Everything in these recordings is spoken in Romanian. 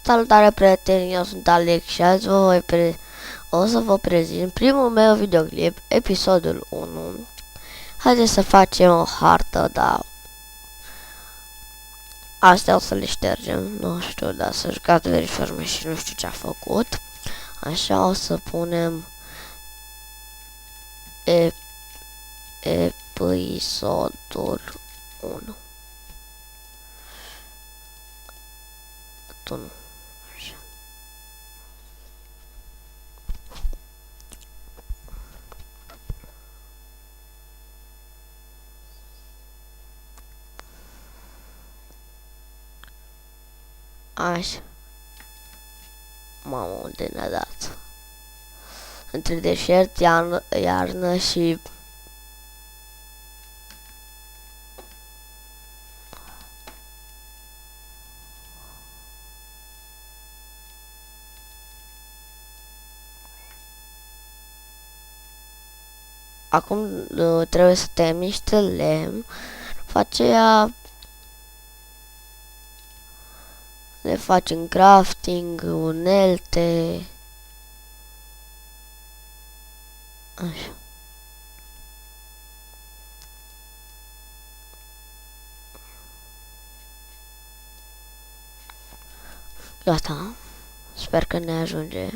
Salutare prieteni, eu sunt Alex și azi o să vă prezint primul meu videoclip, episodul 1. Haideți să facem o hartă, dar astea o să le ștergem, nu știu, dar să jucați veriforme și nu știu ce a făcut. Așa o să punem episodul 1. Așa. Așa. Mamă, unde ne-a dat? Între deșert, iarnă și... Acum trebuie să tăiem niște lemn. După aceea le facem crafting, unelte. Așa. Gata. Sper că ne ajunge.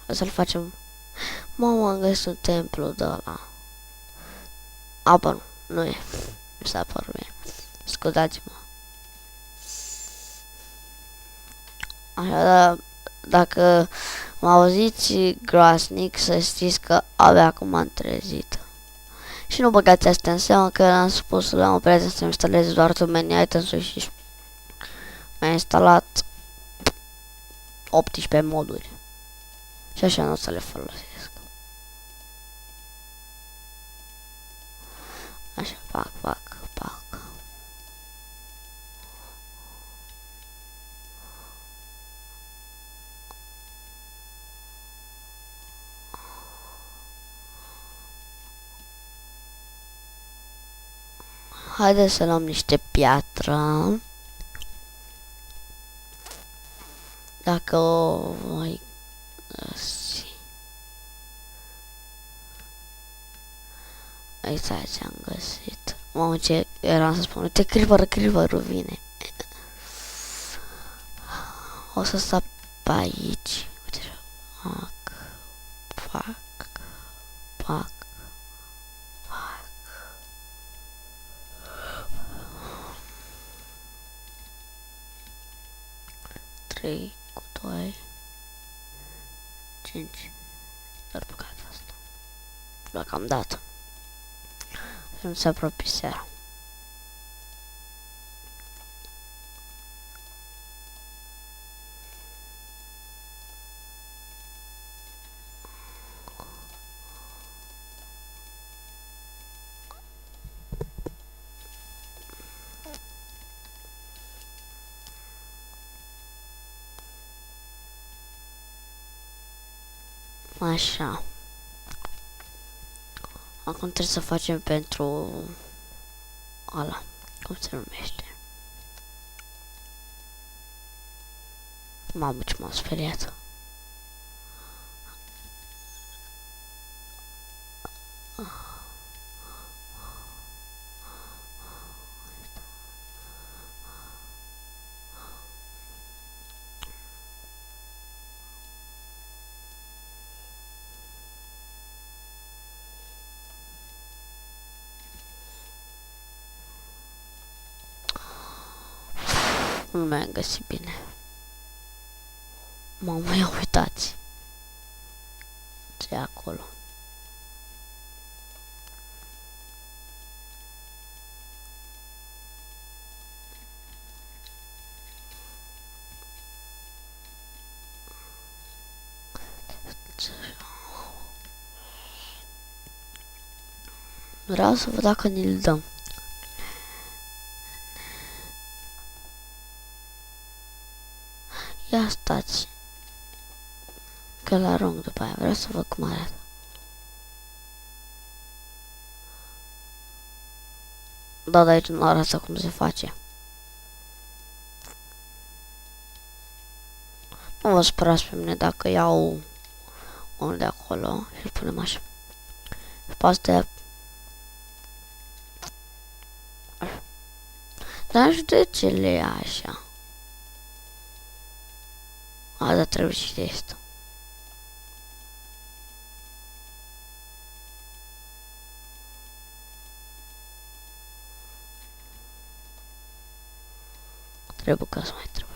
O să-l facem. Mamă, am găsit un templu de ăla. Bă, nu e. Nu s-a părut mie. Scuzați-mă. Așa, dar dacă mă auziți groasnic, să știți că abia acum am trezit. Și nu băgați asta în seamă că am spus la un prieten să instaleze doar too many items și mi-a instalat 18 moduri. Și așa nu o să le folosesc. Așa, pac. Haideți să luăm niște piatră. Dacă o voi găsi. Uitați, am găsit. Mamă, ce eram să spun. Uite, Creeper-ul vine. O să sap pe aici. Uite așa. Pac. 3 cu 2 5. Doar păcat asta. Dacă am dat. Să nu se apropie seara. Așa. Acum trebuie să facem pentru ăla. Cum se numește? Mamă, ce m-am speriat. Nu mi-am găsit bine. Mamă, ia uitați. Ce e acolo? Vreau să văd dacă ni-l dăm. Ia stați. Că l-arunc după aia. Vreau să văd cum arată. Da, dar aici nu arată cum se face. Nu vă sperați pe mine dacă iau unul de acolo și îl punem așa. Și pe astea... Dar nu știu de ce le ia așa. A, dar trebuie și de asta. Trebuie ca să mai trebuie.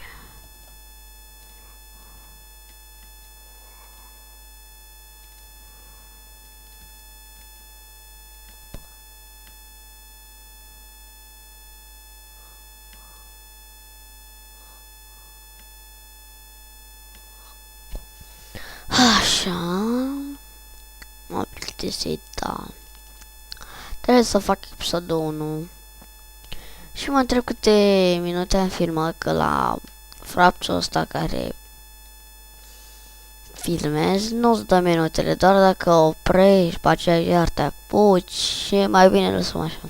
Așa. M-am plictisit, da. Trebuie să fac episodul 1. Și mă întreb câte minute am filmat, că la frapțul ăsta care filmez nu-ți dă minutele, doar dacă oprești, pe aceea iar te apuci și e mai bine lăsăm așa.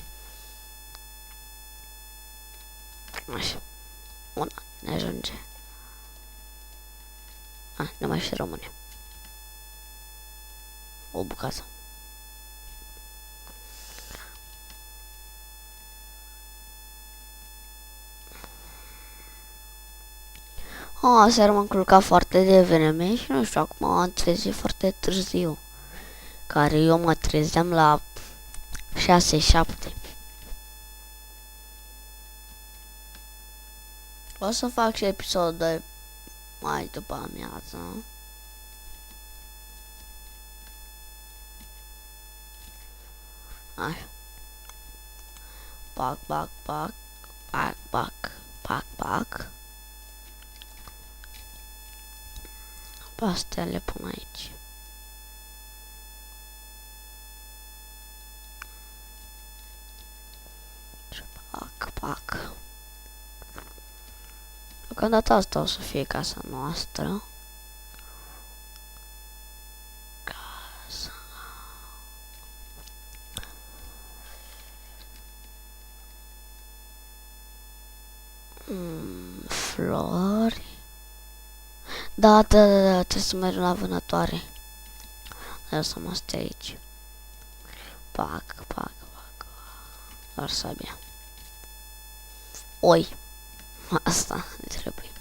Așa. Una, ne ajunge. Ne mai și rămâne o bucată. Aseară m-am culcat foarte devreme și nu știu, acum am trezit foarte târziu. Care eu mă trezeam la 6-7. O să fac și episodul 2 mai după amiază. Așa. Pac, pac, pac, pac, pac, pac, pac. Pe astea le pun aici. Și pac, pac. Deocamdată asta o să fie casa noastră. Casa. Flori. Da, trebuie să merg la vânătoare. Dar să mă stai aici. Pac, pac, pac. Doar sabia. Oi. Asta ne trebuie.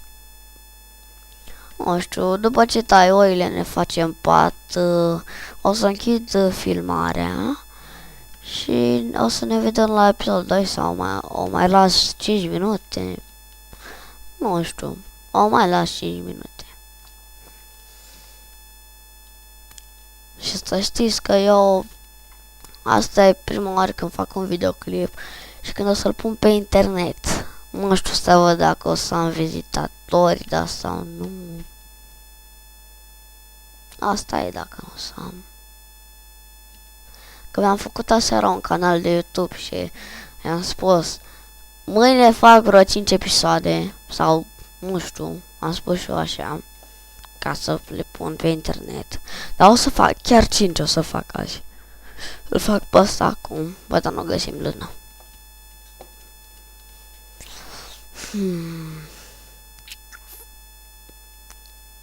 Nu știu, după ce tai oile ne facem pat, o să închid filmarea și o să ne vedem la episodul 2 sau o mai las 5 minute. Nu știu, o mai las 5 minute. Și să știți că eu, asta e prima oară când fac un videoclip și când o să-l pun pe internet. Nu știu să văd dacă o să am vizitatori, da sau nu. Asta e dacă o să am. Că mi-am făcut aseară un canal de YouTube și i-am spus mâine fac vreo 5 episoade sau nu știu, am spus și eu așa ca să le pun pe internet. Dar o să fac, chiar 5 o să fac azi. Îl fac pe ăsta acum, bă, dar nu găsim lână.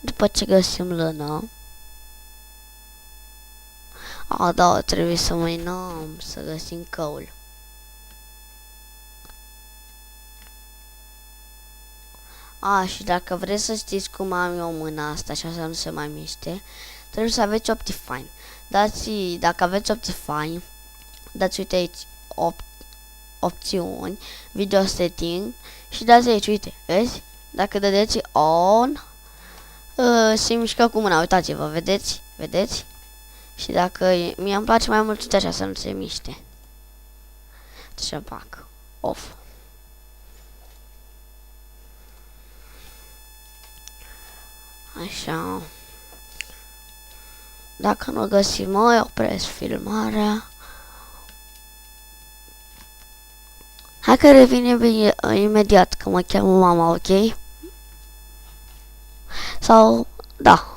După ce găsim lână, da, trebuie să mâinăm, să găsim căul. Și dacă vreți să știți cum am eu mâna asta și așa nu se mai miște, trebuie să aveți Optifine. Dacă aveți Optifine, dați uite aici opțiuni, video setting și dați aici, uite, vezi? Dacă dădeți on, se mișcă cu mâna, uitați-vă, vedeți? Vedeți? Și dacă mie îmi place mai mult, uite așa, să nu se miște. Ce fac? Off. Așa. Dacă nu găsim, eu opresc filmarea. Hai că revine imediat, că mă cheamă mama, ok? Sau, da.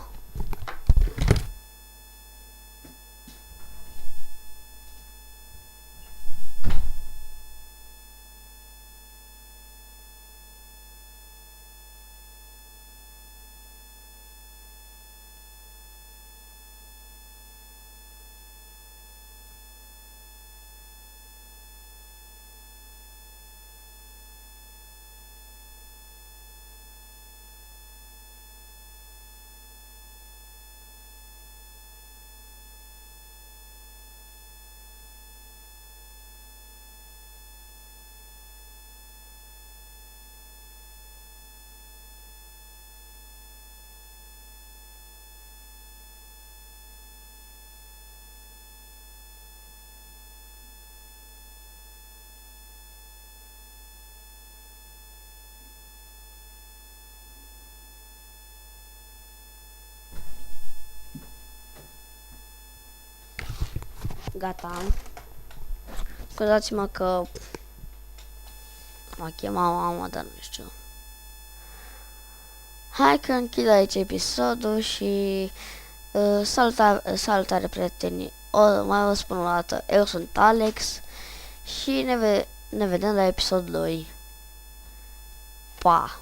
Gata. Scuzați-mă că m-a chemat mama, dar nu știu. Hai că închid aici episodul și salutare prieteni. Mai vă spun o dată, eu sunt Alex și ne vedem la episodul 2. Pa!